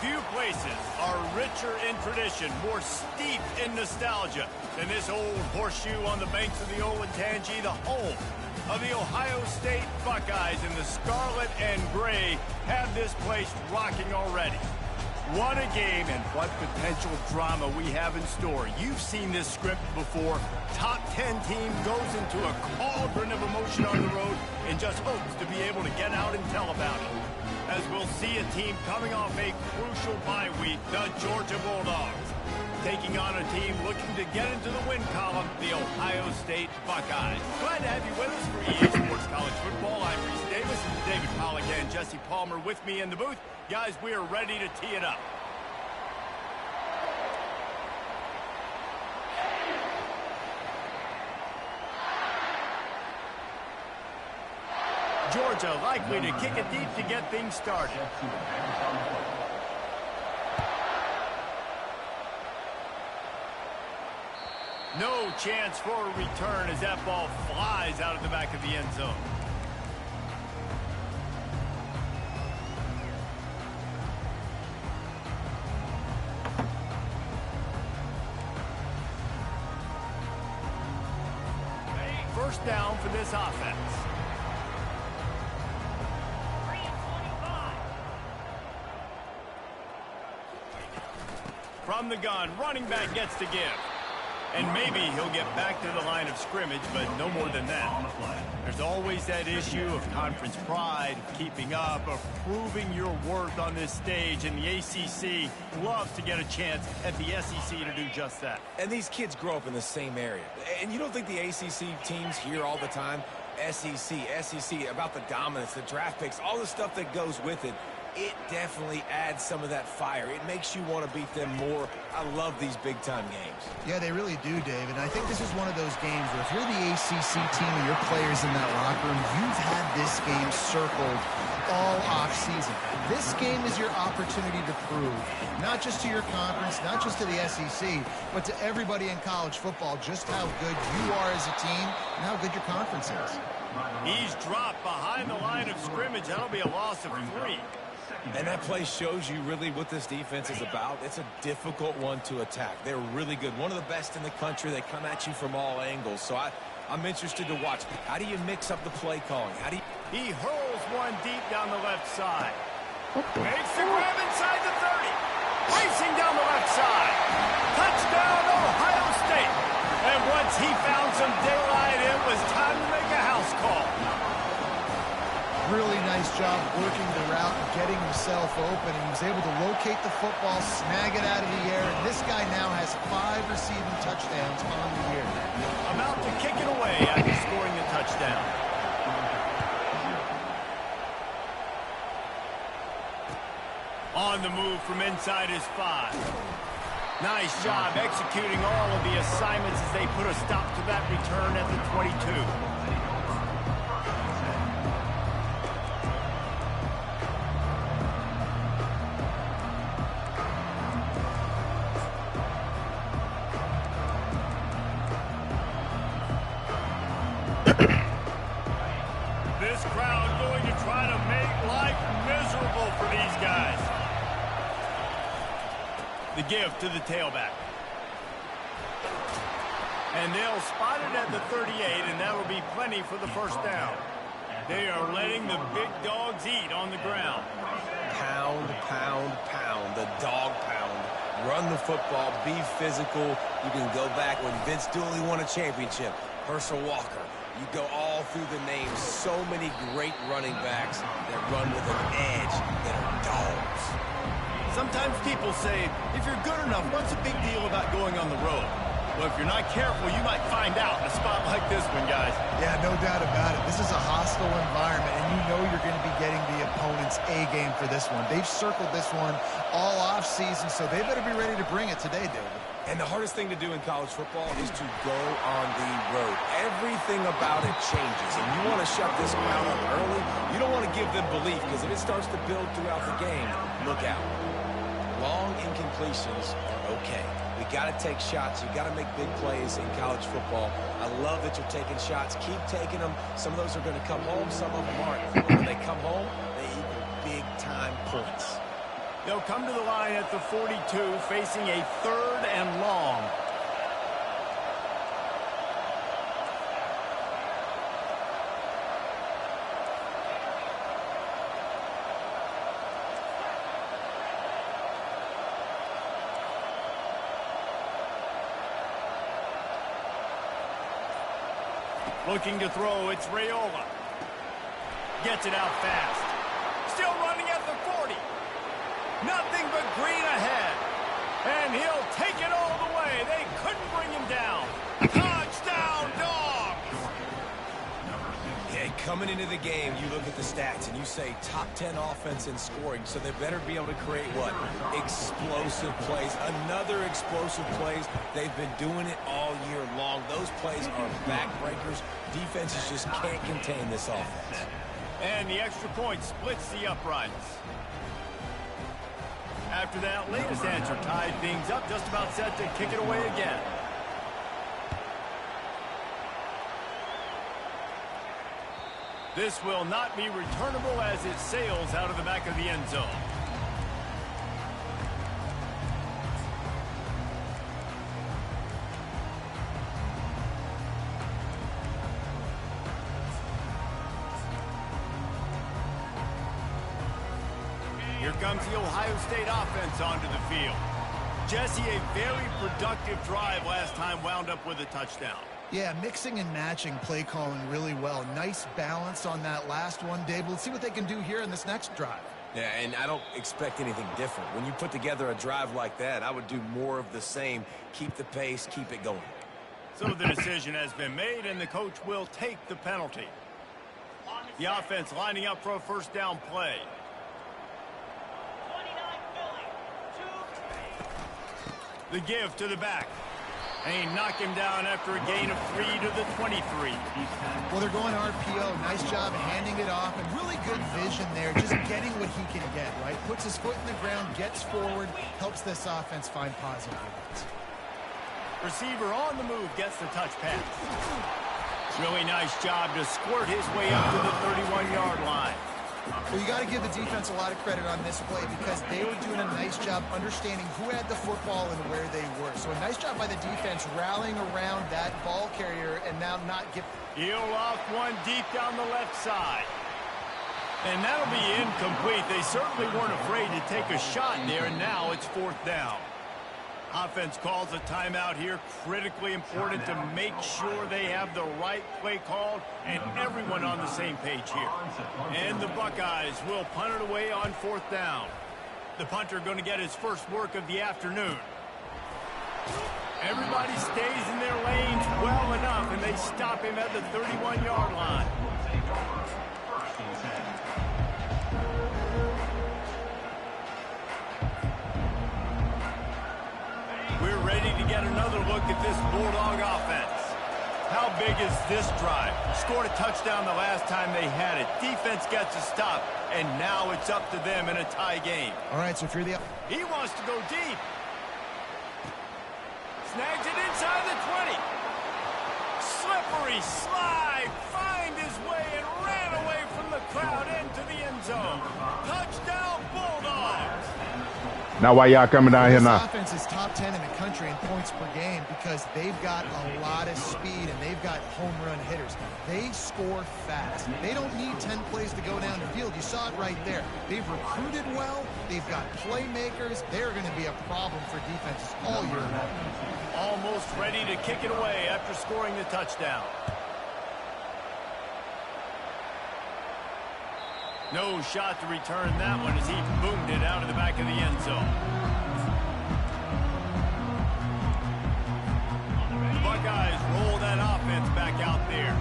Few places are richer in tradition, more steeped in nostalgia than this old horseshoe on the banks of the Olentangy, the home of the Ohio State Buckeyes, and the scarlet and gray have this place rocking already. What a game, and what potential drama we have in store. You've seen this script before. Top 10 team goes into a cauldron of emotion on the road and just hopes to be able to get out and tell about it. As we'll see a team coming off a crucial bye week, the Georgia Bulldogs, taking on a team looking to get into the win column, the Ohio State Buckeyes. Glad to have you with us for EA Sports College Football. I'm Reese Davis, David Pollack and Jesse Palmer with me in the booth. Guys, we are ready to tee it up. Georgia likely to kick it deep to get things started. No chance for a return as that ball flies out of the back of the end zone. First down for this offense. From the gun, running back gets to give. And maybe he'll get back to the line of scrimmage, but no more than that. There's always that issue of conference pride, keeping up, of proving your worth on this stage, and the ACC loves to get a chance at the SEC to do just that. And these kids grow up in the same area. And you don't think the ACC teams hear all the time, SEC, about the dominance, the draft picks, all the stuff that goes with it. It definitely adds some of that fire. It makes you want to beat them more. I love these big-time games. Yeah, they really do, David. And I think this is one of those games where if you're the ACC team and your players in that locker room, you've had this game circled all offseason. This game is your opportunity to prove, not just to your conference, not just to the SEC, but to everybody in college football, just how good you are as a team and how good your conference is. He's dropped behind the line of scrimmage. That'll be a loss of 3. And that play shows you really what this defense is about. It's a difficult one to attack. They're really good. One of the best in the country. They come at you from all angles. So I'm interested to watch. How do you mix up the play calling? He hurls one deep down the left side. Makes the grab inside the 30. Racing down the left side. Touchdown, Ohio State. And once he found some daylight, it was time to make a house call. Really nice job working the route and getting himself open. And he was able to locate the football, snag it out of the air. And this guy now has 5 receiving touchdowns on the year. About to kick it away after scoring the touchdown. On the move from inside his 5. Nice job executing all of the assignments as they put a stop to that return at the 22. This crowd going to try to make life miserable for these guys. The give to the tailback. And they'll spot it at the 38, and that'll be plenty for the first down. They are letting the big dogs eat on the ground. Pound, pound, pound. The dog pound. Run the football. Be physical. You can go back when Vince Dooley won a championship. Herschel Walker. You go all through the names. So many great running backs that run with an edge that are dogs. Sometimes people say, if you're good enough, what's the big deal about going on the road? Well, if you're not careful, you might find out in a spot like this one, guys. Yeah, no doubt about it. This is a hostile environment, and you know you're going to be getting the opponent's A-game for this one. They've circled this one all off-season, so they better be ready to bring it today, David. And the hardest thing to do in college football is to go on the road. Everything about it changes, and you want to shut this crowd up early. You don't want to give them belief, because if it starts to build throughout the game, look out. Long incompletions are okay. We got to take shots. You got to make big plays in college football. I love that you're taking shots. Keep taking them. Some of those are going to come home. Some of them aren't. But when they come home, they equal big-time points. They'll come to the line at the 42, facing a 3rd and long. Looking to throw, it's Raiola. Gets it out fast. Still running at the 40. Nothing but green ahead. And he'll take it all the way. They couldn't bring him down. Touchdown, Dogs! Yeah, coming into the game, you look at the stats and you say top 10 offense in scoring, so they better be able to create what? Explosive plays. Another explosive plays. They've been doing it all year long. Those plays are backbreakers. Defenses just can't contain this offense. And the extra point splits the uprights. After that latest answer tied things up, just about set to kick it away again. This will not be returnable as it sails out of the back of the end zone. Here comes the Ohio State offense onto the field. Jesse, a very productive drive last time, wound up with a touchdown. Yeah, mixing and matching play calling really well. Nice balance on that last one, Dave. Let's see what they can do here in this next drive. Yeah, and I don't expect anything different. When you put together a drive like that, I would do more of the same. Keep the pace, keep it going. So the decision has been made, and the coach will take the penalty. The offense lining up for a first down play. The give to the back. And he knocked him down after a gain of 3 to the 23. Well, they're going RPO. Nice job handing it off. And really good vision there. Just getting what he can get, right? Puts his foot in the ground, gets forward, helps this offense find positive results. Receiver on the move gets the touch pass. Really nice job to squirt his way up to the 31-yard line. Well, you got to give the defense a lot of credit on this play because they were doing a nice job understanding who had the football and where they were. So a nice job by the defense rallying around that ball carrier and now not get... He'll loft one deep down the left side. And that'll be incomplete. They certainly weren't afraid to take a shot there, and now it's 4th down. Offense calls a timeout here. Critically important to make sure they have the right play called and everyone on the same page here. And the Buckeyes will punt it away on 4th down. The punter going to get his first work of the afternoon. Everybody stays in their lanes well enough, and they stop him at the 31-yard line. We're ready to get another look at this Bulldog offense. How big is this drive? Scored a touchdown the last time they had it. Defense gets a stop, and now it's up to them in a tie game. All right, so if you're the... He wants to go deep. Snags it inside the 20. Slippery slide. Find his way and ran away from the crowd into the end zone. Touchdown, Bulldogs. Now why y'all coming down here now? This offense is top 10 in the country in points per game because they've got a lot of speed and they've got home run hitters. They score fast. They don't need 10 plays to go down the field. You saw it right there. They've recruited well. They've got playmakers. They're going to be a problem for defenses all year long. Almost ready to kick it away after scoring the touchdown. No shot to return that one as he boomed it out of the back of the end zone. The Buckeyes roll that offense back out there.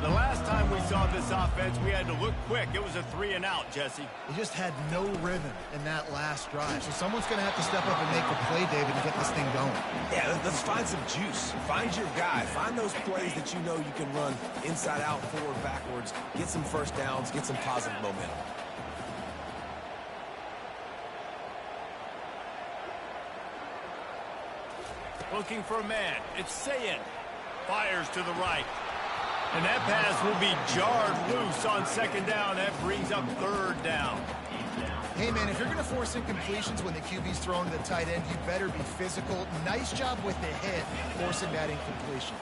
The last time we saw this offense, we had to look quick. It was a 3-and-out, Jesse. They just had no rhythm in that last drive. So someone's going to have to step up and make a play, David, to get this thing going. Yeah, let's find some juice. Find your guy. Find those plays that you know you can run inside out, forward, backwards. Get some first downs. Get some positive momentum. Looking for a man. It's Sayin. Fires to the right. And that pass will be jarred loose on 2nd down. That brings up 3rd down. Hey, man, if you're going to force incompletions when the QB's throwing to the tight end, you better be physical. Nice job with the hit, forcing that incompletion.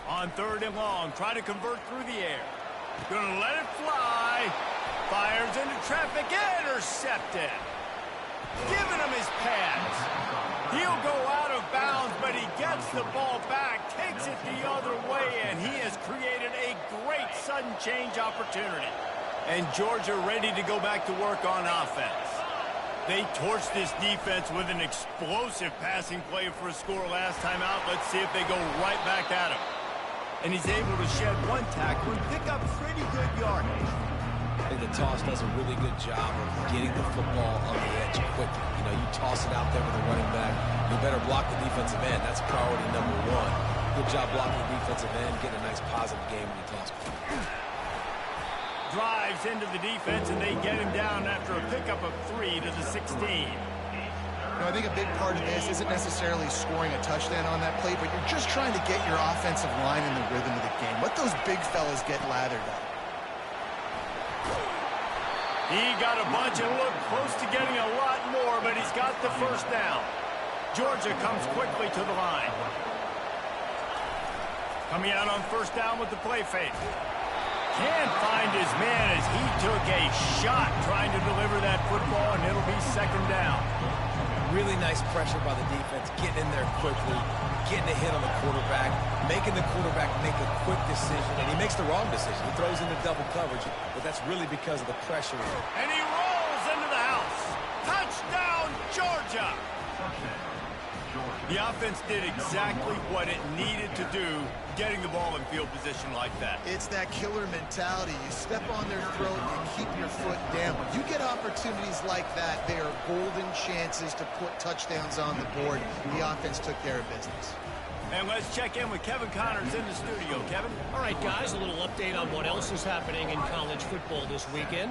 On 3rd and long, try to convert through the air. Gonna let it fly. Fires into traffic, intercepted. Giving him his pass. He'll go out of bounds, but he gets the ball back, takes it the other way, and he has created a great sudden change opportunity. And Georgia ready to go back to work on offense. They torched this defense with an explosive passing play for a score last time out. Let's see if they go right back at him. And he's able to shed one tackle and pick up pretty good yardage. I think the toss does a really good job of getting the football on the edge quickly. You know, you toss it out there with a running back, you better block the defensive end. That's priority number one. Good job blocking the defensive end, getting a nice positive game when you toss it. Drives into the defense, and they get him down after a pickup of 3 to the 16. I think a big part of this isn't necessarily scoring a touchdown on that play, but you're just trying to get your offensive line in the rhythm of the game. Let those big fellas get lathered up. He got a bunch and looked close to getting a lot more, but he's got the first down. Georgia comes quickly to the line. Coming out on 1st down with the play fake. Can't find his man as he took a shot trying to deliver that football, and it'll be 2nd down. Really nice pressure by the defense, getting in there quickly, getting a hit on the quarterback, making the quarterback make a quick decision, and he makes the wrong decision. He throws into double coverage, but that's really because of the pressure. And he rolls into the house. Touchdown, Georgia! The offense did exactly what it needed to do, getting the ball in field position like that. It's that killer mentality. You step on their throat, you keep your foot down. When you get opportunities like that, they are golden chances to put touchdowns on the board. The offense took care of business. And let's check in with Kevin Connors in the studio. Kevin? All right, guys, a little update on what else is happening in college football this weekend.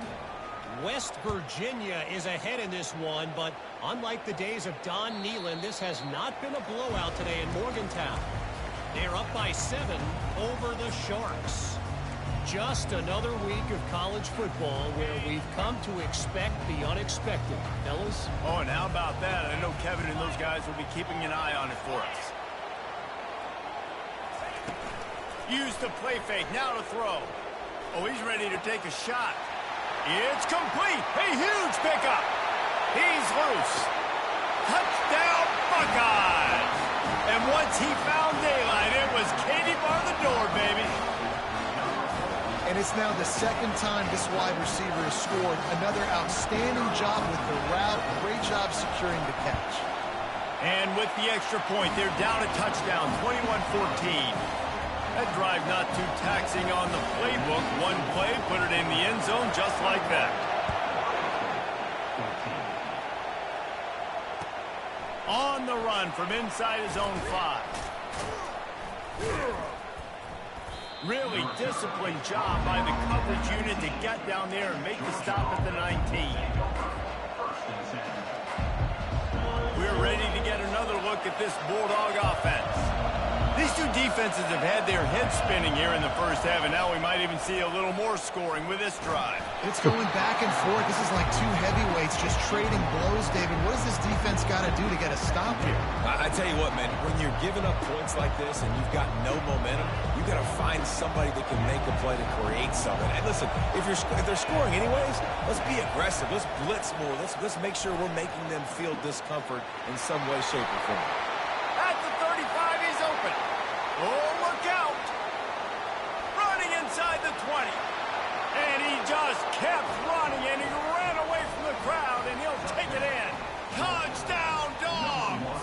West Virginia is ahead in this one, but unlike the days of Don Nehlen, this has not been a blowout today in Morgantown. They're up by 7 over the Sharks. Just another week of college football where we've come to expect the unexpected. Fellas? Oh, and how about that? I know Kevin and those guys will be keeping an eye on it for us. Use the play fake. Now to throw. Oh, he's ready to take a shot. It's complete. A huge pickup. He's loose. Touchdown, Buckeyes. And once he found daylight, it was Katie bar the door, baby. And it's now the 2nd time this wide receiver has scored. Another outstanding job with the route. Great job securing the catch. And with the extra point, they're down a touchdown, 21-14. That drive not too taxing on the playbook. One play, put it in the end zone just like that. On the run from inside his own 5. Really disciplined job by the coverage unit to get down there and make the stop at the 19. We're ready to get another look at this Bulldog offense. These two defenses have had their heads spinning here in the first half, and now we might even see a little more scoring with this drive. It's going back and forth. This is like two heavyweights just trading blows, David. What does this defense got to do to get a stop here? I tell you what, man, when you're giving up points like this and you've got no momentum, you got to find somebody that can make a play to create something. And listen, if they're scoring anyways, let's be aggressive. Let's blitz more. Let's make sure we're making them feel discomfort in some way, shape, or form. At the 35, he's open. Oh, look out. Running inside the 20. And he just kept running, and he ran away from the crowd, and he'll take it in. Touchdown, Dogs!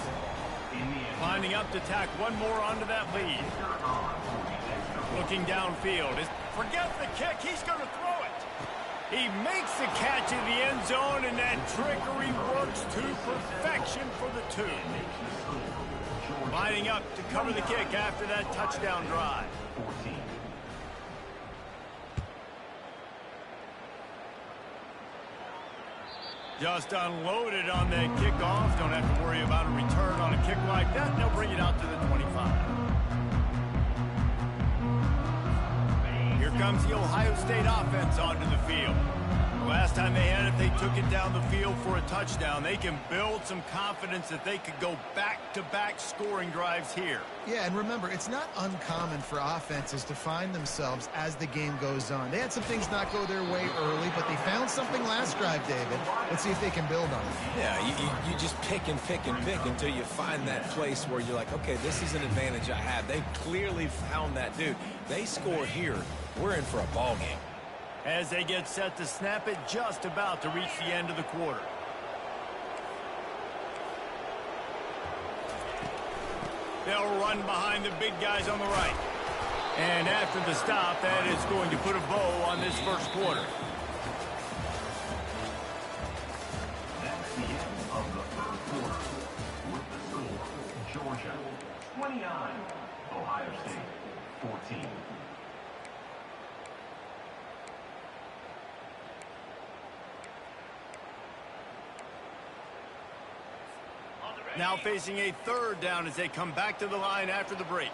Lining up to tack one more onto that lead. Looking downfield. Forget the kick. He's going to throw it. He makes the catch in the end zone, and that trickery works to perfection for the 2. Lining up to cover the kick after that touchdown drive. Just unloaded on that kickoff. Don't have to worry about a return on a kick like that. They'll bring it out to the 25. Here comes the Ohio State offense onto the field. Last time they had it, they took it down the field for a touchdown. They can build some confidence that they could go back-to-back scoring drives here. Yeah, and remember, it's not uncommon for offenses to find themselves as the game goes on. They had some things not go their way early, but they found something last drive, David. Let's see if they can build on it. Yeah, you just pick and pick and pick until you find that place where you're like, okay, this is an advantage I have. They clearly found that, dude. They score here. We're in for a ball game. As they get set to snap it, just about to reach the end of the quarter. They'll run behind the big guys on the right. And after the stop, that is going to put a bow on this first quarter. That's the end of the third quarter. With the score, Georgia 29, Ohio State 14. Now facing a third down as they come back to the line after the break.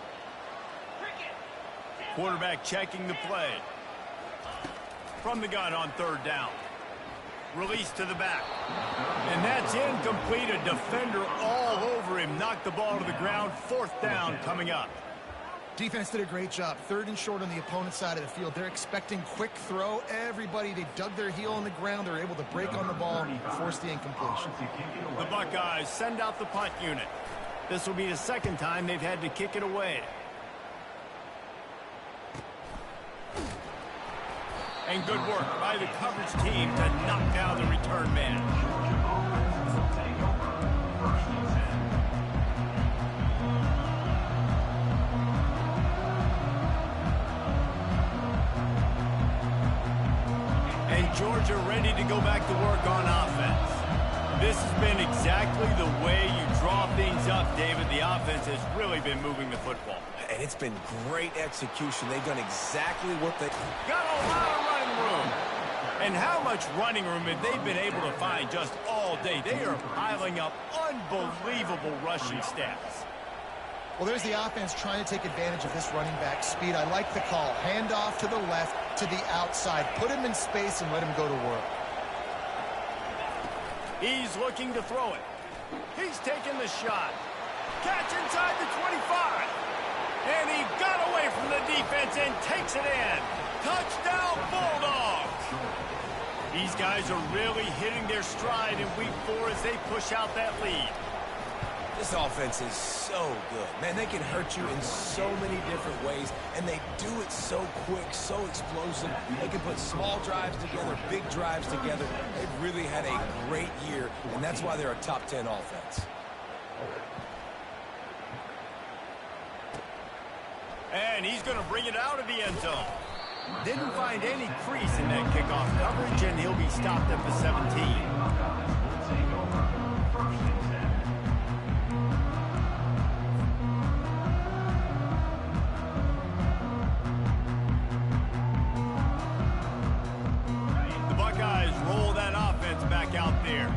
Quarterback checking the play. From the gun on third down. Release to the back. And that's incomplete. A defender all over him. Knocked the ball to the ground. Fourth down coming up. Defense did a great job. Third and short on the opponent's side of the field. They're expecting quick throw. Everybody, they dug their heel on the ground. They're able to break on the ball, force the incompletion. The Buckeyes send out the punt unit. This will be the second time they've had to kick it away. And good work by the coverage team to knock down the return man. Georgia ready to go back to work on offense. This has been exactly the way you draw things up, David. The offense has really been moving the football. And it's been great execution. They've done exactly what they... Got a lot of running room. And how much running room have they been able to find just all day? They are piling up unbelievable rushing stats. Well, there's the offense trying to take advantage of this running back speed. I like the call. Hand off to the left, to the outside. Put him in space and let him go to work. He's looking to throw it. He's taking the shot. Catch inside the 25. And he got away from the defense and takes it in. Touchdown, Bulldogs. These guys are really hitting their stride in week 4 as they push out that lead. This offense is so good. Man, they can hurt you in so many different ways, and they do it so quick, so explosive. They can put small drives together, big drives together. They've really had a great year, and that's why they're a top 10 offense. And he's going to bring it out of the end zone. Didn't find any crease in that kickoff coverage, and he'll be stopped at the 17. Out there.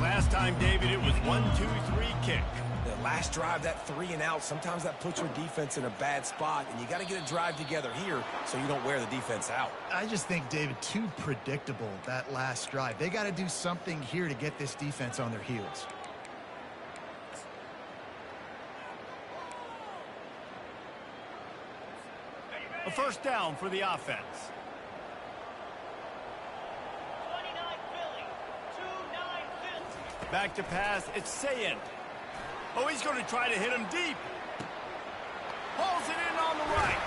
Last time, David, it was 1-2-3 kick. The last drive, that 3 and out, sometimes that puts your defense in a bad spot, and you got to get a drive together here so you don't wear the defense out. I just think, David, too predictable, that last drive. They got to do something here to get this defense on their heels. A first down for the offense. Back to pass, it's Sayend. Oh, he's going to try to hit him deep. Pulls it in on the right.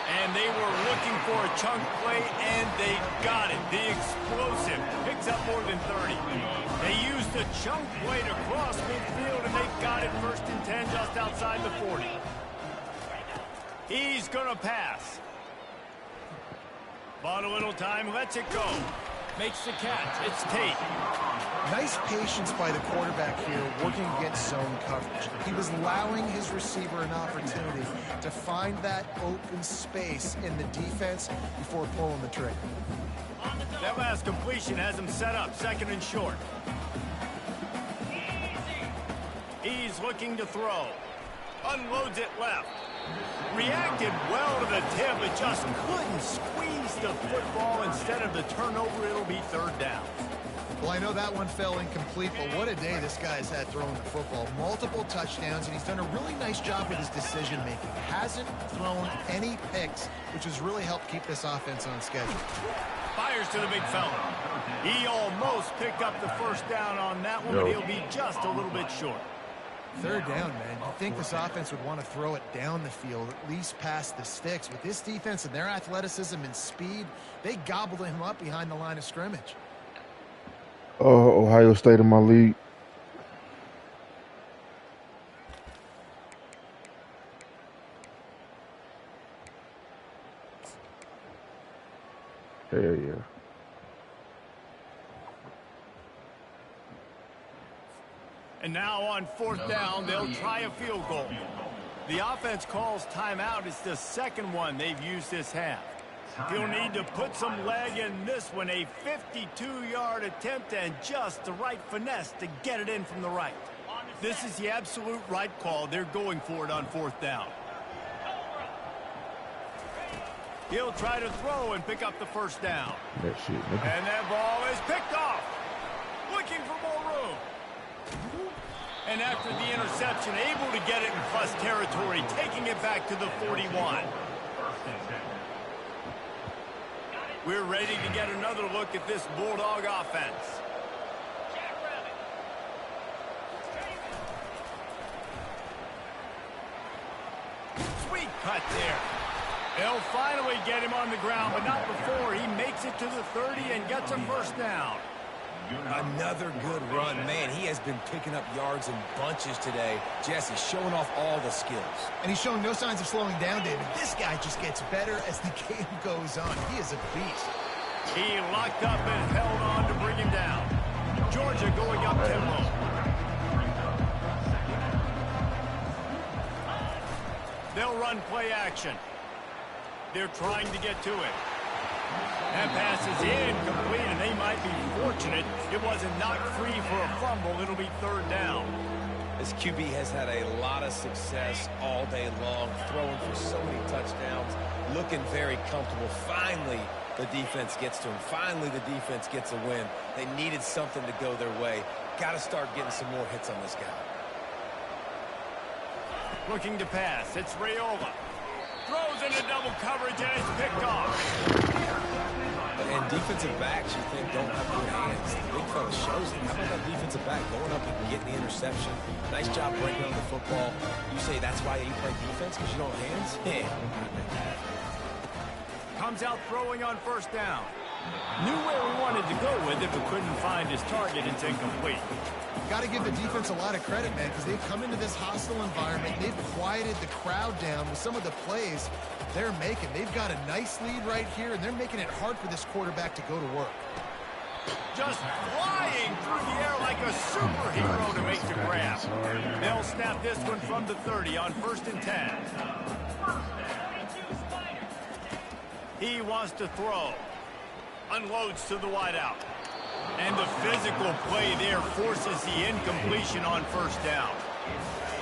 And they were looking for a chunk play, and they got it. The explosive picks up more than 30. They used the chunk play to cross midfield, and they've got it 1st and 10 just outside the 40. He's going to pass. Bought a little time, lets it go. Makes the catch. It's Tate. Nice patience by the quarterback here, working against zone coverage. He was allowing his receiver an opportunity to find that open space in the defense before pulling the trigger. That last completion has him set up, 2nd and short. He's looking to throw. Unloads it left. Reacted well to the tip, but just couldn't squeeze the football. Instead of the turnover, it'll be 3rd down. Well, I know that one fell incomplete, but what a day this guy's had throwing the football. Multiple touchdowns, and he's done a really nice job with his decision-making. Hasn't thrown any picks, which has really helped keep this offense on schedule. Fires to the big fella. He almost picked up the 1st down on that one, but he'll be just a little bit short. 3rd down, man. You'd think this offense would want to throw it down the field, at least past the sticks. With this defense and their athleticism and speed, they gobbled him up behind the line of scrimmage. Ohio State in my league. Hell yeah. And now on 4th down, they'll try a field goal. The offense calls timeout. It's the 2nd one they've used this half. He'll need to put some leg in this one. A 52-yard attempt and just the right finesse to get it in from the right. This is the absolute right call. They're going for it on 4th down. He'll try to throw and pick up the 1st down. That shit, nigga. And that ball is picked off. Looking for more room. And after the interception, able to get it in plus territory, taking it back to the 41. We're ready to get another look at this Bulldog offense. Sweet cut there. They'll finally get him on the ground, but not before he makes it to the 30 and gets a 1st down. Another good run. Man, he has been picking up yards in bunches today. Jesse showing off all the skills. And he's showing no signs of slowing down, David. This guy just gets better as the game goes on. He is a beast. He locked up and held on to bring him down. Georgia going up tempo. They'll run play action. They're trying to get to it. That pass is incomplete, and they might be fortunate it wasn't knocked free for a fumble. It'll be 3rd down. This QB has had a lot of success all day long, throwing for so many touchdowns, looking very comfortable. Finally, the defense gets to him. Finally, the defense gets a win. They needed something to go their way. Got to start getting some more hits on this guy. Looking to pass. It's Raiola. Throws into double coverage, and it's picked off. And defensive backs, you think, don't have good hands. The big fella shows it. How about that defensive back going up and getting the interception? Nice job breaking on the football. You say that's why you play defense, because you don't have hands? Yeah. Comes out throwing on 1st down. Knew where he wanted to go with it, but couldn't find his target. It's incomplete. Got to give the defense a lot of credit, man, because they've come into this hostile environment. They've quieted the crowd down with some of the plays they're making. They've got a nice lead right here, and they're making it hard for this quarterback to go to work. Just flying through the air like a superhero to make the grab. They'll snap this one from the 30 on 1st and 10. He wants to throw. Unloads to the wideout. And the physical play there forces the incompletion on 1st down.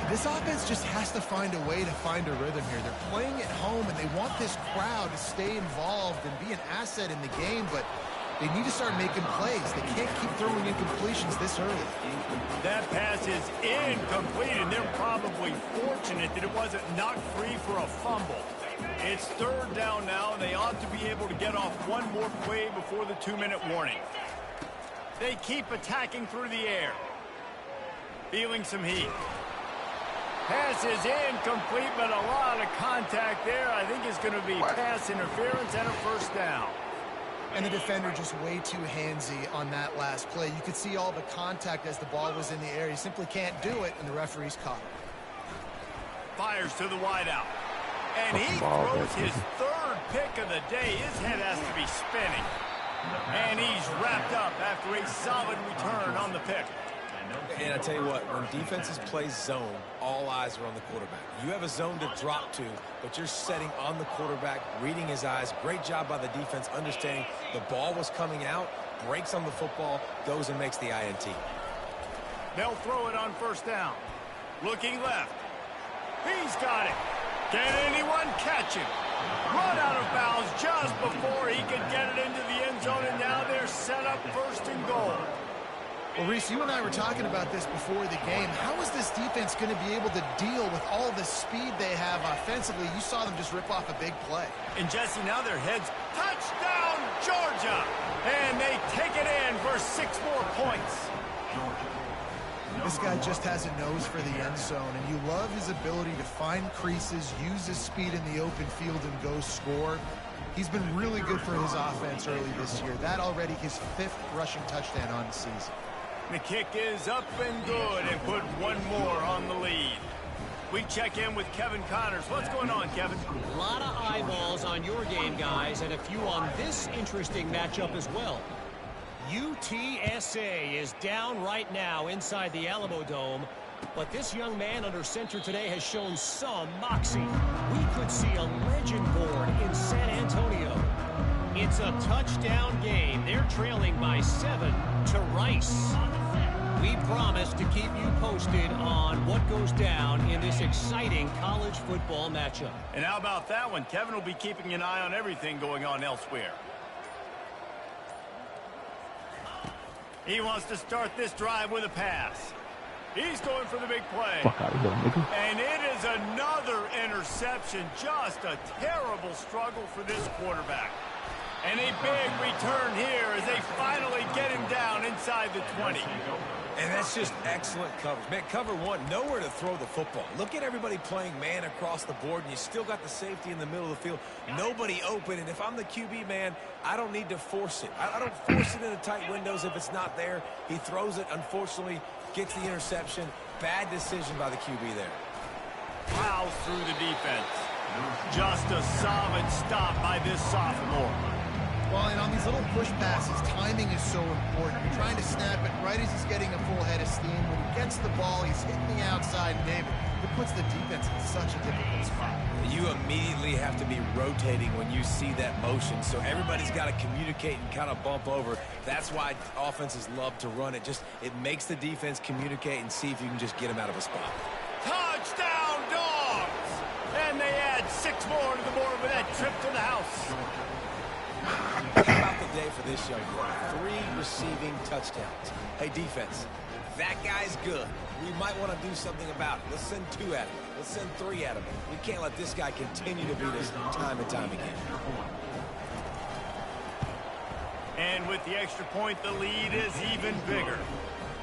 This offense just has to find a way to find a rhythm here. They're playing at home, and they want this crowd to stay involved and be an asset in the game, but they need to start making plays. They can't keep throwing incompletions this early. That pass is incomplete, and they're probably fortunate that it wasn't knocked free for a fumble. It's 3rd down now, and they ought to be able to get off one more play before the 2-minute warning. They keep attacking through the air. Feeling some heat. Pass is incomplete, but a lot of contact there. I think it's going to be pass interference and a 1st down. And the defender just way too handsy on that last play. You could see all the contact as the ball was in the air. He simply can't do it, and the referee's caught it. Fires to the wideout. And he throws his 3rd pick of the day. His head has to be spinning. And he's wrapped up after a solid return on the pick. And I tell you what, when defenses play zone, all eyes are on the quarterback. You have a zone to drop to, but you're setting on the quarterback, reading his eyes. Great job by the defense, understanding the ball was coming out, breaks on the football, goes and makes the INT. They'll throw it on first down. Looking left. He's got it. Can anyone catch him? Run out of bounds just before he could get it into the end zone, and now they're set up first and goal. Well, Reese, you and I were talking about this before the game. How is this defense going to be able to deal with all the speed they have offensively? You saw them just rip off a big play. And, Jesse, now their heads. Touchdown, Georgia! And they take it in for 6 more points. This guy just has a nose for the end zone, and you love his ability to find creases, use his speed in the open field, and go score. He's been really good for his offense early this year. That already his 5th rushing touchdown on the season. The kick is up and good, and put 1 more on the lead. We check in with Kevin Connors. What's going on, Kevin? A lot of eyeballs on your game, guys, and a few on this interesting matchup as well. UTSA is down right now inside the Alamo Dome, but this young man under center today has shown some moxie. We could see a legend born in San Antonio. It's a touchdown game. They're trailing by 7 to Rice. We promise to keep you posted on what goes down in this exciting college football matchup. And how about that one? Kevin will be keeping an eye on everything going on elsewhere. He wants to start this drive with a pass. He's going for the big play. Fuck out of here, nigga. And it is another interception. Just a terrible struggle for this quarterback. And a big return here as they finally get him down inside the 20. And that's just excellent coverage. Man, cover 1, nowhere to throw the football. Look at everybody playing man across the board, and you still got the safety in the middle of the field. Nobody open, and if I'm the QB, man, I don't need to force it. I don't force it into tight windows if it's not there. He throws it, unfortunately, gets the interception. Bad decision by the QB there. Plows through the defense. Just a solid stop by this sophomore. Well, and on these little push passes, timing is so important. You're trying to snap it right as he's getting a full head of steam. When he gets the ball, he's hitting the outside, and David, it puts the defense in such a difficult spot. You immediately have to be rotating when you see that motion, so everybody's got to communicate and kind of bump over. That's why offenses love to run it. It makes the defense communicate and see if you can just get him out of a spot. Touchdown, Dogs! And they add 6 more to the board with that trip to the house. How about the day for this young guy? 3 receiving touchdowns. Hey, defense, that guy's good. We might want to do something about it. Let's send 2 at him. Let's send 3 at him. We can't let this guy continue to beat us time and time again. And with the extra point, the lead is even bigger.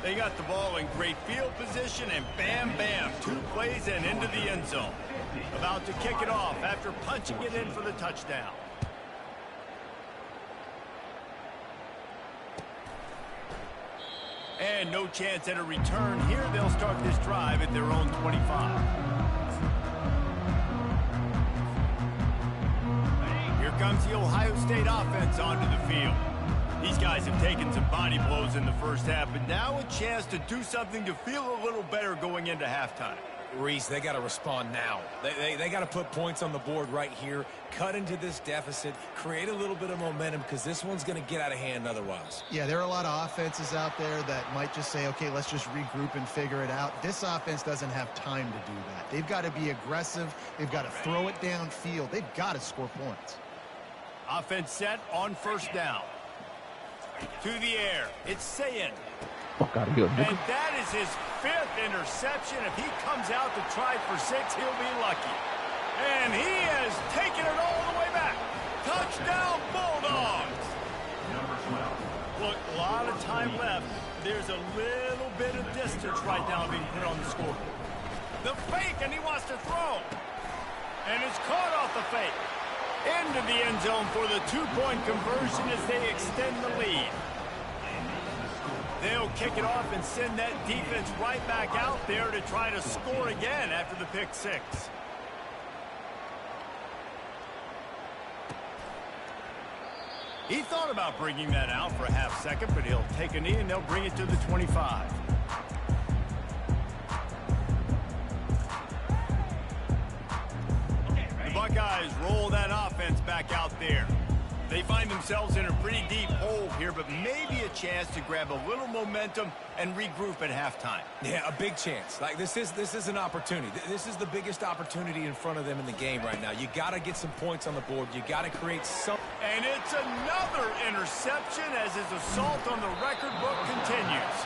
They got the ball in great field position, and bam, bam, 2 plays and into the end zone. About to kick it off after punching it in for the touchdown. And no chance at a return here. They'll start this drive at their own 25. Here comes the Ohio State offense onto the field. These guys have taken some body blows in the first half, but now a chance to do something to feel a little better going into halftime. Reese, they got to respond now. They got to put points on the board right here, cut into this deficit, create a little bit of momentum, because this one's going to get out of hand otherwise. Yeah, there are a lot of offenses out there that might just say, okay, let's just regroup and figure it out. This offense doesn't have time to do that. They've got to be aggressive. They've got to throw it downfield. They've got to score points. Offense set on first down. To the air. It's Sayin. Fuck out of here, nigga. And that is his 5th interception. If he comes out to try for 6, he'll be lucky. And he has taken it all the way back. Touchdown, Bulldogs. Look, a lot of time left. There's a little bit of distance right now being put on the score. The fake, and he wants to throw. And it's caught off the fake. Into the end zone for the 2-point conversion as they extend the lead. They'll kick it off and send that defense right back out there to try to score again after the pick 6. He thought about bringing that out for a half second, but he'll take a knee and they'll bring it to the 25. offense back out there. They find themselves in a pretty deep hole here, but maybe a chance to grab a little momentum and regroup at halftime. Yeah, a big chance. Like, this is an opportunity. This is the biggest opportunity in front of them in the game right now. You got to get some points on the board. You got to create some. And it's another interception as his assault on the record book continues.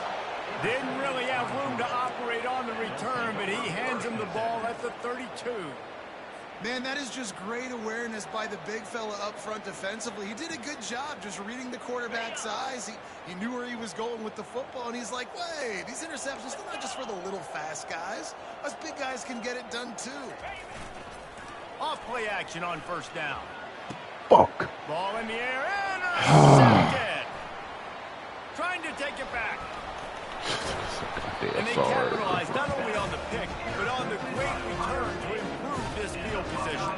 Didn't really have room to operate on the return, but he hands him the ball at the 32. Man, that is just great awareness by the big fella up front defensively. He did a good job just reading the quarterback's eyes. He knew where he was going with the football, and he's like, wait, these interceptions, they're not just for the little fast guys. Us big guys can get it done too. Off play action on first down. Fuck. Ball in the air, intercepted. Trying to take it back. And they capitalize not only on the pick, but on the great return to improve this field position.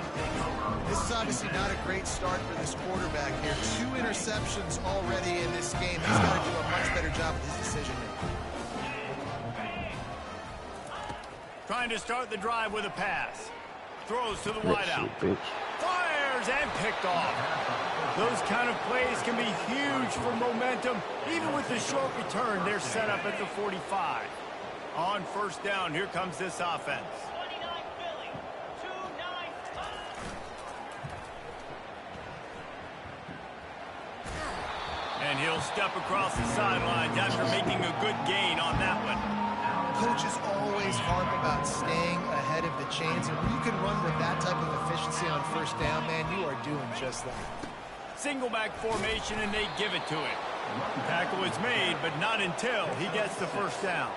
This is obviously not a great start for this quarterback here. 2 interceptions already in this game. He's got to do a much better job with his decision-making. Trying to start the drive with a pass. Throws to the wideout. Fires and picked off. Those kind of plays can be huge for momentum. Even with the short return, they're set up at the 45. On first down, here comes this offense. And he'll step across the sidelines after making a good gain on that one. Coaches always harp about staying ahead of the chains, and when you can run with that type of efficiency on first down, man, you are doing just that. Single back formation, and they give it to him. Tackle is made, but not until he gets the first down.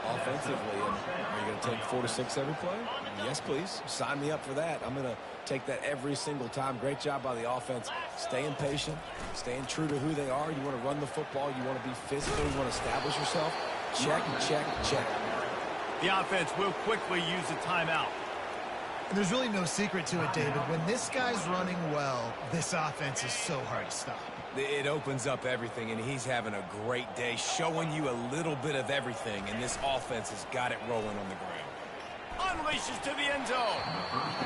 Offensively, are you going to take 4 to 6 every play? Yes, please. Sign me up for that. I'm going to take that every single time. Great job by the offense. Staying patient, staying true to who they are. You want to run the football. You want to be physical. You want to establish yourself. Check, check, check. The offense will quickly use a timeout. And there's really no secret to it, David. When this guy's running well, this offense is so hard to stop. It opens up everything, and he's having a great day, showing you a little bit of everything, and this offense has got it rolling on the ground. Unleashes to the end zone.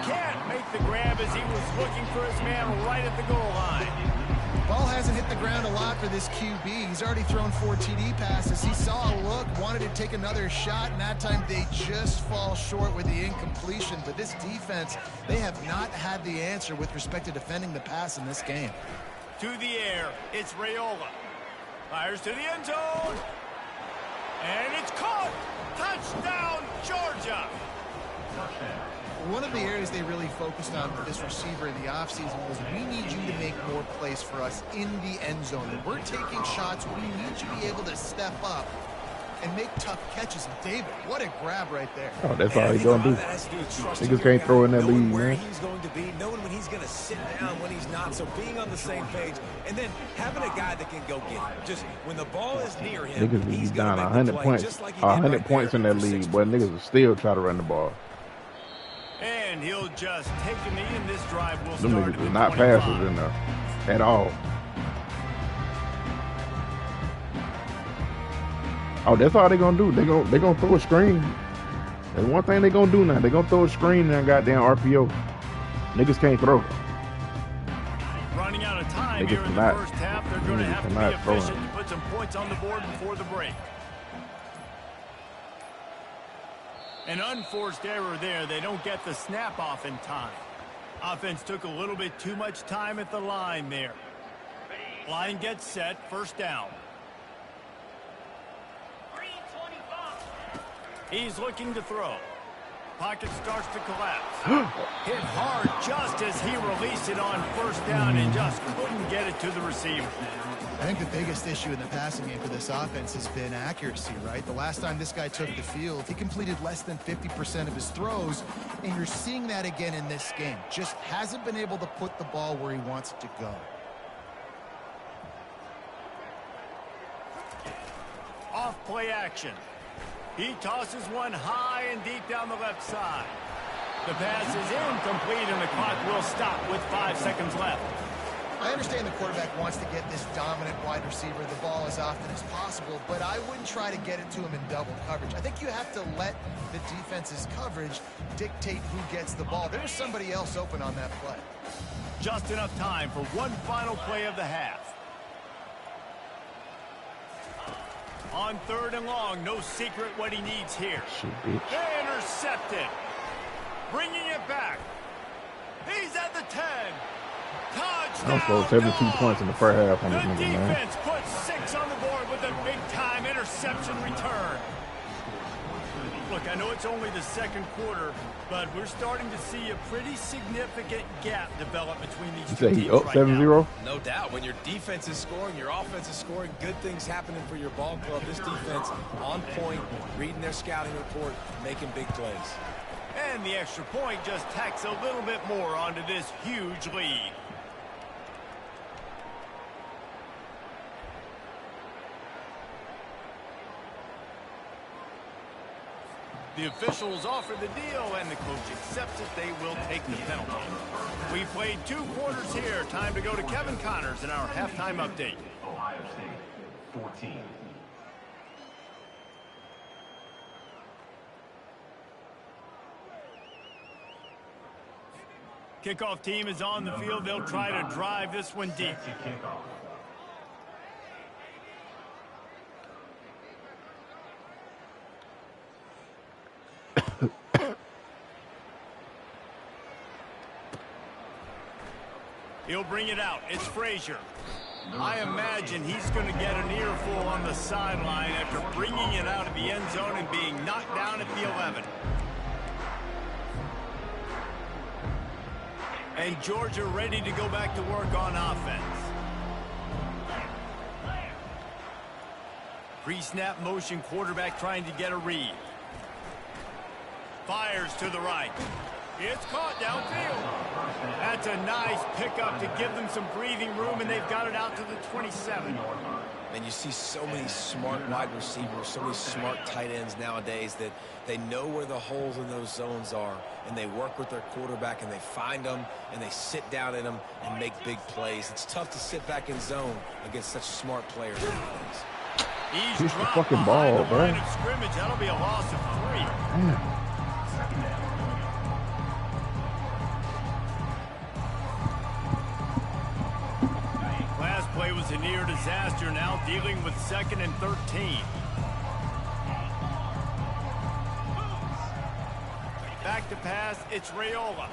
Can't make the grab as he was looking for his man right at the goal line. Ball hasn't hit the ground a lot for this QB. He's already thrown 4 TD passes. He saw a look, wanted to take another shot, and that time they just fall short with the incompletion. But this defense, they have not had the answer with respect to defending the pass in this game. To the air, it's Raiola. Fires to the end zone. And it's caught. Touchdown, Georgia. One of the areas they really focused on with this receiver in the offseason was, we need you to make more plays for us in the end zone. And we're taking shots. We need you to be able to step up and make tough catches. And David, what a grab right there. Oh, that's all he's going to do. Niggas can't throw in that lead, man. Where he's going to be, knowing when he's going to sit down, when he's not. So being on the same page, and then having a guy that can go get him. Just when the ball is near him, Niggas he's be down going to 100 points. 100 points in that league, but niggas will still try to run the ball. And he'll just take a knee, and this drive will Them start niggas at are not 25. passes in there at all. Oh, that's all they gonna do. They gonna throw a screen. That's one thing they gonna do now. They gonna throw a screen and goddamn RPO. Niggas can't throw. Running out of time Niggas here in the cannot. first half. They're going to Niggas have to cannot be throw efficient him. to put some points on the board before the break. An unforced error there. They don't get the snap off in time. Offense took a little bit too much time at the line there. Line gets set. First down. He's looking to throw. Pocket starts to collapse. Hit hard just as he released it on first down and just couldn't get it to the receiver. I think the biggest issue in the passing game for this offense has been accuracy, right? The last time this guy took the field, he completed less than 50% of his throws, and you're seeing that again in this game. Just hasn't been able to put the ball where he wants it to go. Off play action. He tosses one high and deep down the left side. The pass is incomplete, and the clock will stop with 5 seconds left. I understand the quarterback wants to get this dominant wide receiver the ball as often as possible, but I wouldn't try to get it to him in double coverage. I think you have to let the defense's coverage dictate who gets the ball. There was somebody else open on that play. Just enough time for one final play of the half. On 3rd and long, no secret what he needs here. They intercept it. Bringing it back. He's at the 10. Touchdown. I scored 72 points in the first half on this nigga, man. The defense puts 6 on the board with a big-time interception return. Look, I know it's only the 2nd quarter, but we're starting to see a pretty significant gap develop between these two teams up right 7-0? No doubt. When your defense is scoring, your offense is scoring, good things happening for your ball club. This defense on point, reading their scouting report, making big plays. And the extra point just tacks a little bit more onto this huge lead. The officials offer the deal, and the coach accepts it. They will take the penalty. We played 2 quarters here. Time to go to Kevin Connors in our halftime update. Ohio State, 14. Kickoff team is on the field. They'll try to drive this one deep. Kickoff. He'll bring it out. It's Frazier. I imagine he's going to get an earful on the sideline after bringing it out of the end zone and being knocked down at the 11. And Georgia ready to go back to work on offense. Pre-snap motion, quarterback trying to get a read. Fires to the right. It's caught downfield. That's a nice pickup to give them some breathing room, and they've got it out to the 27. And you see so many smart wide receivers, so many smart tight ends nowadays that they know where the holes in those zones are, and they work with their quarterback, and they find them, and they sit down in them and make big plays. It's tough to sit back in zone against such smart players nowadays. He's Push the dropped fucking behind ball, the bro. line of scrimmage. That'll be a loss of 3. Damn. Last play was a near disaster, now dealing with 2nd and 13. Back to pass, it's Raiola.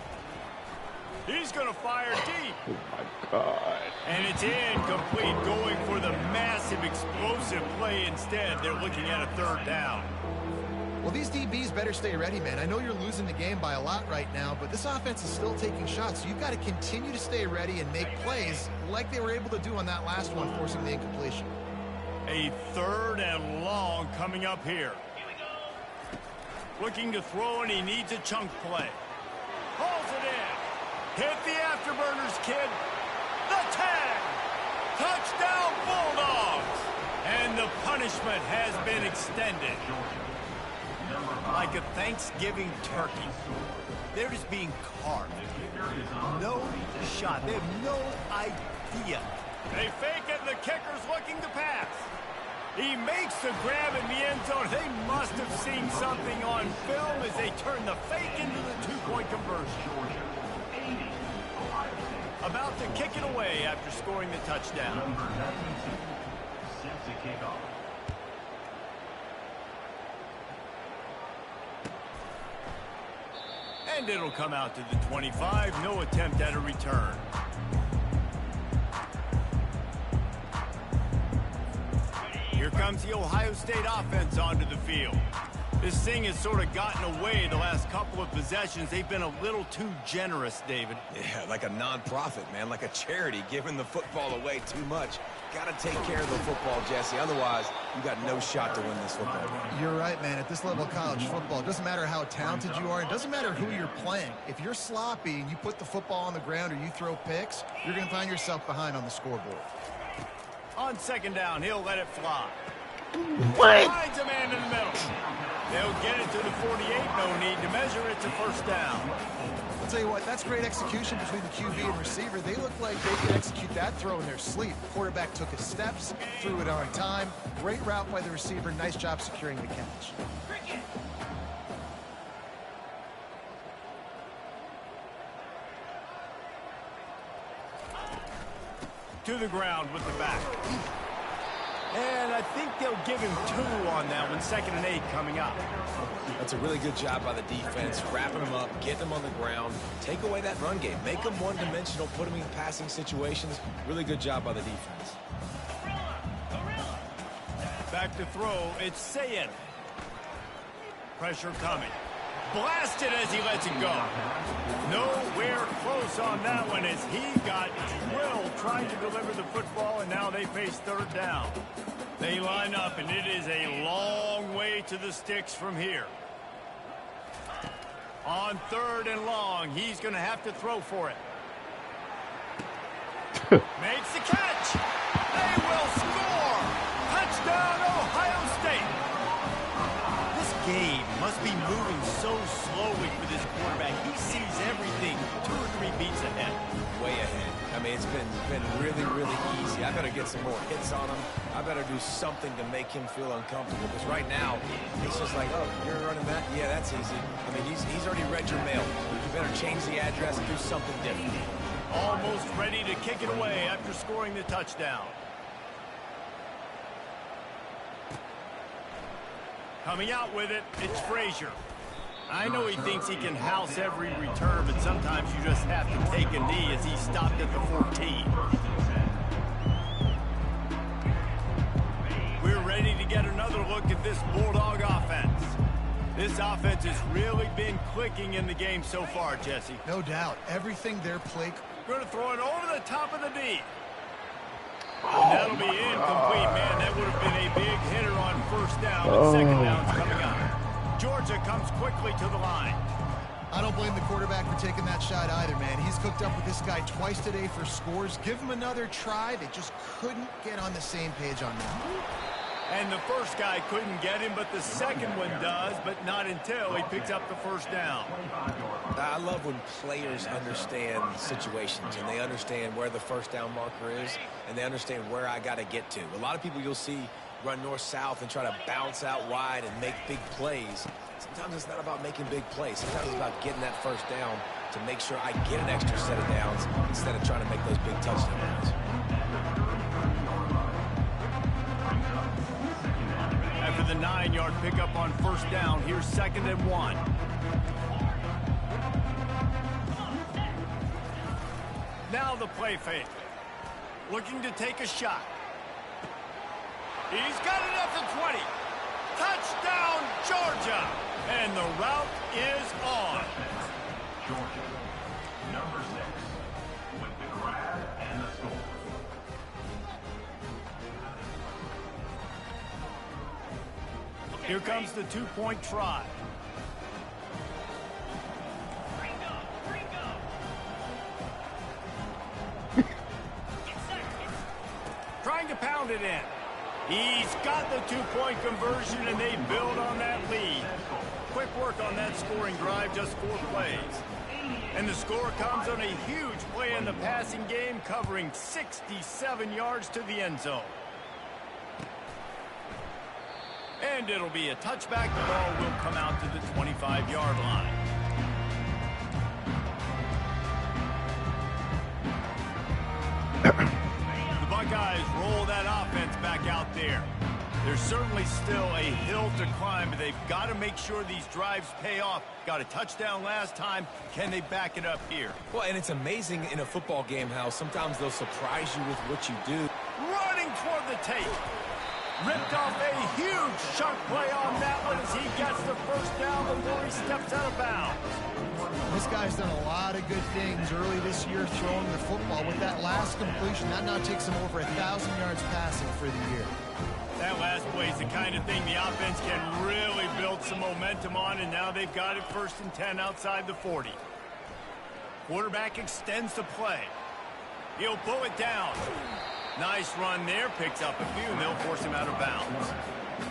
He's going to fire deep. Oh, my God. And it's incomplete, going for the massive explosive play instead. They're looking at a 3rd down. Well, these DBs better stay ready, man. I know you're losing the game by a lot right now, but this offense is still taking shots, so you've got to continue to stay ready and make plays like they were able to do on that last one, forcing the incompletion. A 3rd and long coming up here. Looking to throw, and he needs a chunk play. Hauls it in. Hit the afterburners, kid. The 10. Touchdown, Bulldogs. And the punishment has been extended. Like a Thanksgiving turkey. They're just being carved. No shot. They have no idea. They fake it, and the kicker's looking to pass. He makes the grab in the end zone. They must have seen something on film as they turn the fake into the 2-point conversion. About to kick it away after scoring the touchdown. Number 92, set to kick off. And it'll come out to the 25. No attempt at a return. Here comes the Ohio State offense onto the field. This thing has sort of gotten away the last couple of possessions. They've been a little too generous, David. Yeah, like a non-profit, man, like a charity, giving the football away too much. Got to take care of the football, Jesse. Otherwise, you got no shot to win this football game. You're right, man. At this level of college football, it doesn't matter how talented you are. It doesn't matter who you're playing. If you're sloppy and you put the football on the ground or you throw picks, you're going to find yourself behind on the scoreboard. On 2nd down, he'll let it fly. What? Finds a man in the middle. They'll get it to the 48. No need to measure it to 1st down. I'll tell you what, that's great execution between the QB and receiver. They look like they could execute that throw in their sleep. The quarterback took his steps, threw it on time. Great route by the receiver. Nice job securing the catch. to the ground with the back. And I think they'll give him 2 on that one. 2nd and 8 coming up. That's a really good job by the defense, wrapping them up, getting them on the ground, take away that run game, make them one-dimensional, put them in passing situations. Really good job by the defense. Back to throw, it's Sayin. Pressure coming. Blasted as he lets it go. Nowhere close on that one as he got drilled trying to deliver the football, and now they face 3rd down. They line up, and it is a long way to the sticks from here. On 3rd and long, he's going to have to throw for it. Makes the catch. They will score. Touchdown, Ohio State. This game must be moving so slowly for this quarterback. He sees everything 2 or 3 beats ahead. Way ahead. I mean, it's been really, really easy. I better get some more hits on him. I better do something to make him feel uncomfortable. Because right now, it's just like, oh, you're running that? Yeah, that's easy. I mean, he's already read your mail. You better change the address and do something different. Almost ready to kick it away after scoring the touchdown. Coming out with it, it's Frazier. I know he thinks he can house every return, but sometimes you just have to take a knee as he stopped at the 14. We're ready to get another look at this Bulldog offense. This offense has really been clicking in the game so far, Jesse. No doubt. Everything they're playing. Going to throw it over the top of the knee. And that'll be incomplete, man. That would have been a big hitter on 1st down, and 2nd down's coming up. Georgia comes quickly to the line. I don't blame the quarterback for taking that shot either, man. He's cooked up with this guy twice today for scores. Give him another try. They just couldn't get on the same page on that. And the first guy couldn't get him, but the second one does, but not until he picks up the 1st down. I love when players understand situations and they understand where the 1st down marker is and they understand where I got to get to. A lot of people you'll see run north-south and try to bounce out wide and make big plays. Sometimes it's not about making big plays. Sometimes it's about getting that 1st down to make sure I get an extra set of downs instead of trying to make those big touchdowns. After the 9-yard pickup on 1st down, here's 2nd and 1. Now the play fake. Looking to take a shot. He's got it at the 20. Touchdown, Georgia. And the route is on. Georgia, number 6, with the grab and the score. Here comes the 2-point try. Trying to pound it in. He's got the 2-point conversion, and they build on that lead. Quick work on that scoring drive, just 4 plays. And the score comes on a huge play in the passing game, covering 67 yards to the end zone. And it'll be a touchback. The ball will come out to the 25-yard line. The Buckeyes roll that offense back out there. There's certainly still a hill to climb, but they've got to make sure these drives pay off. Got a touchdown last time. Can they back it up here? Well, and it's amazing in a football game how sometimes they'll surprise you with what you do. Running toward the tape. Ripped off a huge chunk play on that one as he gets the 1st down before he steps out of bounds. This guy's done a lot of good things early this year throwing the football. With that last completion, that now takes him over 1,000 yards passing for the year. That last play is the kind of thing the offense can really build some momentum on, and now they've got it 1st and 10 outside the 40. Quarterback extends the play. He'll pull it down. Nice run there, picks up a few, and they'll force him out of bounds.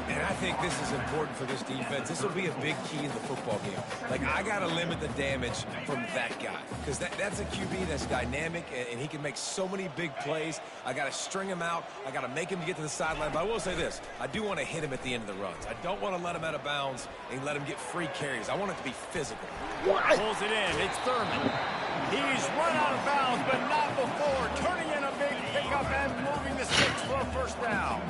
And I think this is important for this defense. This will be a big key in the football game. Like, I got to limit the damage from that guy because that's a QB that's dynamic, and he can make so many big plays. I got to string him out. I got to make him get to the sideline. But I will say this. I do want to hit him at the end of the runs. I don't want to let him out of bounds and let him get free carries. I want it to be physical. Pulls it in. It's Thurman. He's run out of bounds, but not before. Turning in a big pickup and moving the sticks for a first down.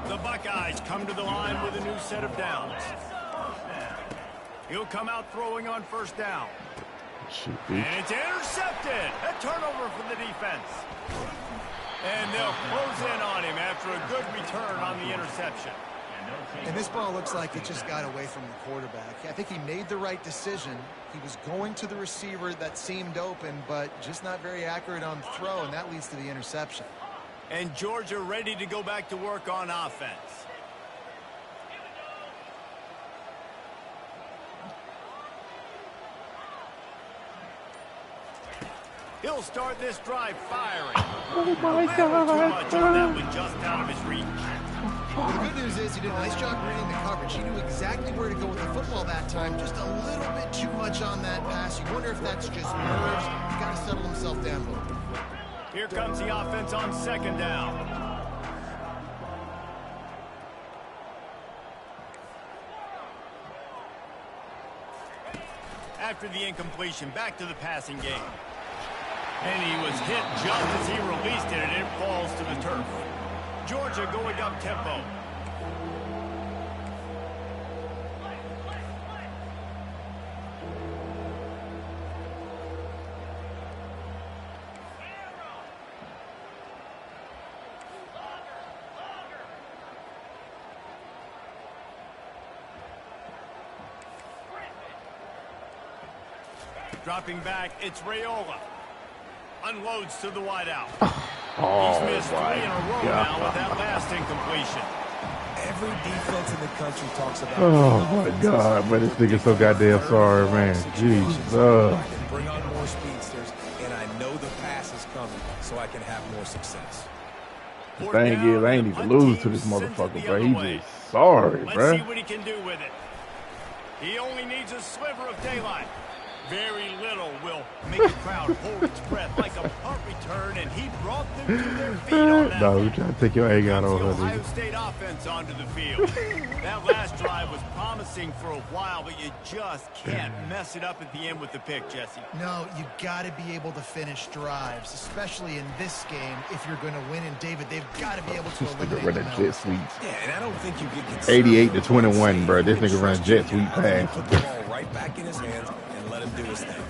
The Buckeyes come to the line with a new set of downs. He'll come out throwing on first down. And it's intercepted. A turnover for the defense. And they'll close in on him after a good return on the interception. And this ball looks like it just got away from the quarterback. I think he made the right decision. He was going to the receiver that seemed open, but just not very accurate on the throw, and that leads to the interception. And Georgia ready to go back to work on offense. He'll start this drive firing. Oh my God. Too much on that one, just out of his reach. Well, the good news is he did a nice job reading the coverage. He knew exactly where to go with the football that time. Just a little bit too much on that pass. You wonder if that's just nerves. He's got to settle himself down a little bit. Here comes the offense on second down. After the incompletion, back to the passing game. And he was hit just as he released it, and it falls to the turf. Georgia going up tempo. Dropping back, it's Raiola. Unloads to the wideout. He's missed 3 in a row now with that last incompletion. Every defense in the country talks about. Oh my God, man, this nigga's so goddamn sorry, man. Jesus. I can bring on more speedsters, and I know the pass is coming, so I can have more success. The thing is, I ain't even lose to this motherfucker, bro. He just sorry, bro. Let's see what he can do with it. He only needs a sliver of daylight. Very little will make the crowd hold its breath like a punt return, and he brought them to their feet on that. No, you trying to take your egg out on The her, Ohio nigga. State offense onto the field. That last drive was promising for a while, but you just can't mess it up at the end with the pick, Jesse. No, you got to be able to finish drives, especially in this game. If you're going to win, and David, they've got to be able to This nigga eliminate running the jet penalties. sweeps. Yeah, and I don't think you get concerned. 88 to 21, bro. This nigga running jet sweep pass. Put the ball right back in his hands and let him do his thing.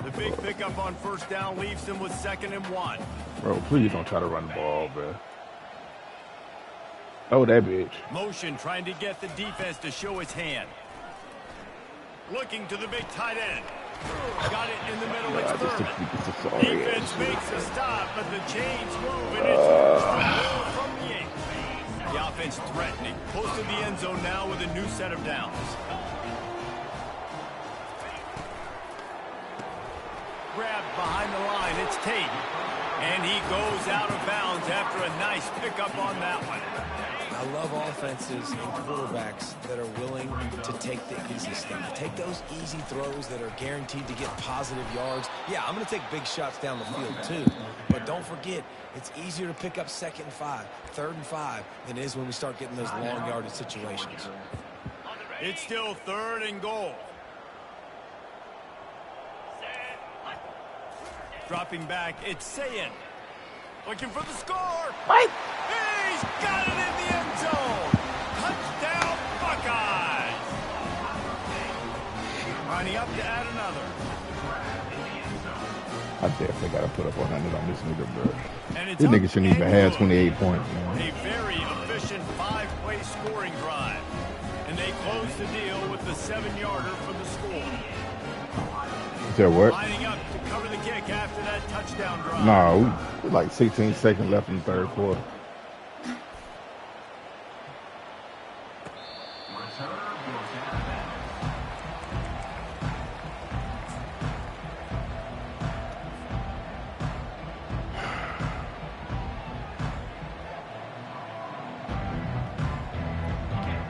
The big pickup on first down leaves him with 2nd and 1. Bro, please don't try to run the ball, bro. Oh, that bitch. Motion trying to get the defense to show his hand. Looking to the big tight end. Got it in the middle. It's I just think Thurman. this is a sorry Defense ass. makes a stop, but the chains move, and it's first and goal from the 8. The offense threatening. Close to the end zone now with a new set of downs. Grabbed behind the line. It's Tate. And he goes out of bounds after a nice pickup on that one. I love offenses and quarterbacks that are willing to take the easy stuff. Take those easy throws that are guaranteed to get positive yards. Yeah, I'm going to take big shots down the field too. But don't forget, it's easier to pick up 2nd and 5, 3rd and 5 than it is when we start getting those long yardage situations. It's still 3rd and goal. Dropping back, it's Sayin. Looking for the score. What? He's got it in the end zone. Touchdown, Buckeyes. Lining up to add another. I definitely got to put up 100 on this nigga, bro. And it's This up nigga shouldn't even and have good. 28 points, man. A very efficient 5-play scoring drive. And they close the deal with the 7-yarder for the score. Tell what? Lining up to cover the kick after that touchdown drive. No, like 16 seconds left in the 3rd quarter.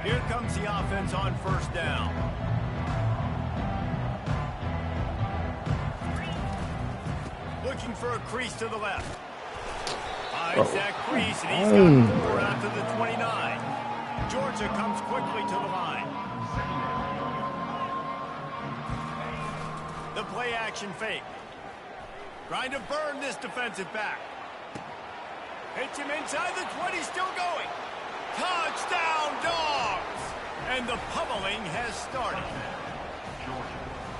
Here comes the offense on first down. Looking for a crease to the left. Hides that crease, and he's got 4 out to the 29. Georgia comes quickly to the line. The play action fake. Trying to burn this defensive back. Hits him inside the 20, still going. Touchdown, Dogs! And the pummeling has started.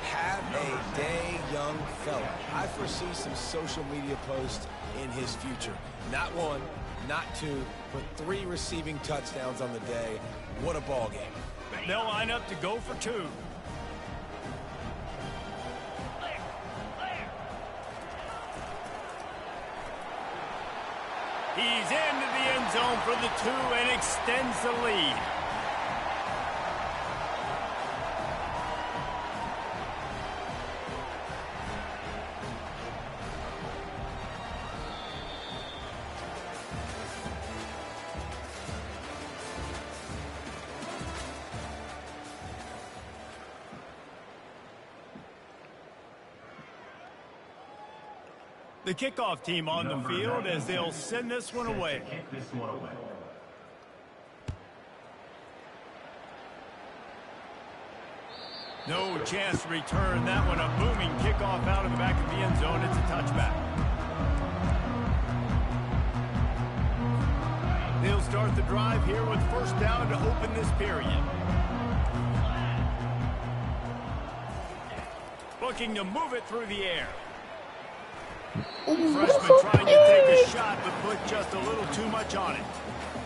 Have a day, young fella. I foresee some social media posts in his future. Not one, not two, but 3 receiving touchdowns on the day. What a ball game. They'll line up to go for 2. He's into the end zone for the 2 and extends the lead. The kickoff team on the field as they'll send this one away. No chance to return that one. A booming kickoff out of the back of the end zone. It's a touchback. They'll start the drive here with first down to open this period. Looking to move it through the air. Freshman trying to take a shot, but put just a little too much on it.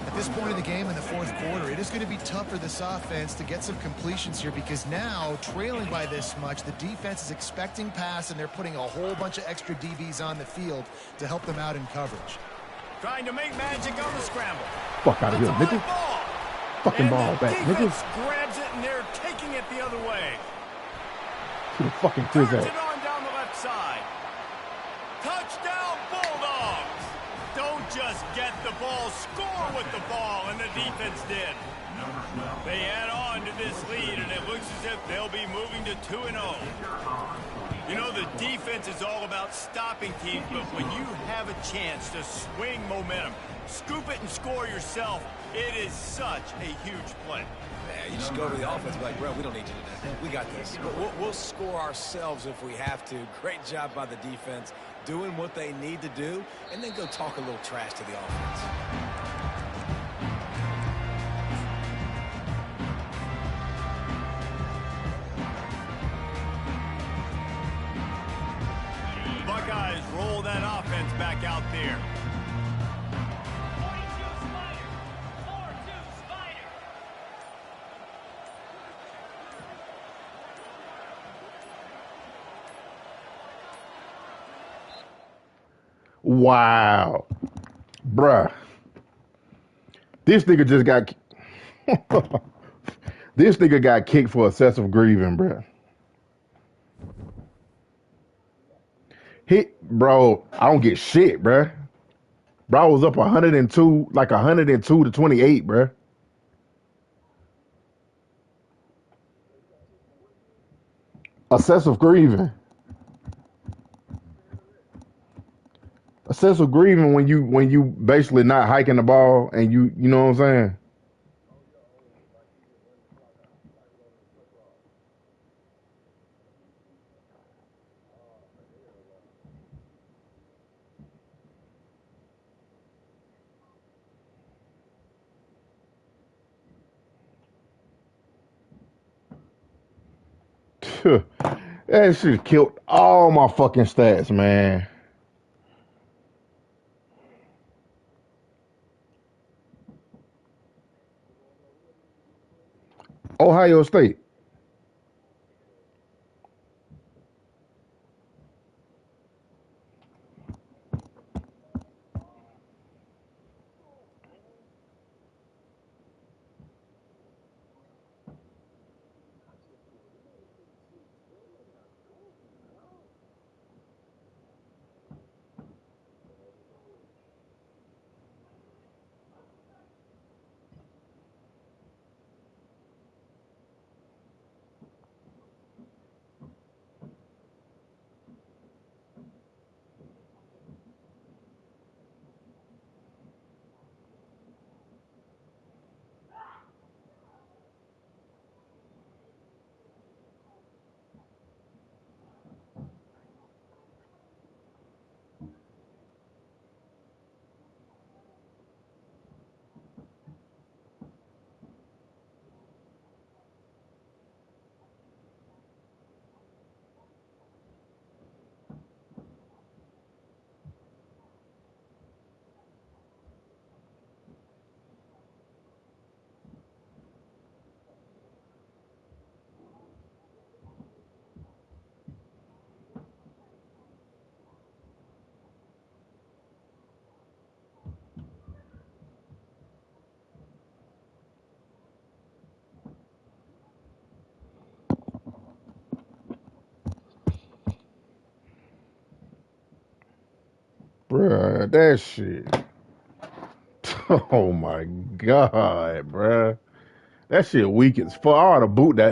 At this point of the game in the fourth quarter, it is going to be tough for this offense to get some completions here because now, trailing by this much, the defense is expecting pass, and they're putting a whole bunch of extra DBs on the field to help them out in coverage. Trying to make magic on the scramble. Fuck out of here, nigga. Fucking ball back, nigga. Grabs it, and they're taking it the other way. To the fucking frizz Turns it ass. on down the left side. Touchdown, Bulldogs! Don't just get the ball, score with the ball, and the defense did. They add on to this lead, and it looks as if they'll be moving to 2-0. You know, the defense is all about stopping teams, but when you have a chance to swing momentum, scoop it and score yourself, it is such a huge play. Yeah, you just go to the offense and be like, bro, we don't need you today. We got this. We'll score ourselves if we have to. Great job by the defense doing what they need to do, and then go talk a little trash to the offense. Buckeyes roll that offense back out there. Wow. Bruh. This nigga just got... This nigga got kicked for excessive grieving, bruh. Bro, I don't get shit, bruh. Bro, I was up 102, like 102 to 28, bruh. Excessive grieving. Excessive grieving when you basically not hiking the ball and you know what I'm saying? That shit killed all my fucking stats, man. Ohio State. Bruh, that shit. Oh my God, bruh. That shit weak as fuck. I ought to boot that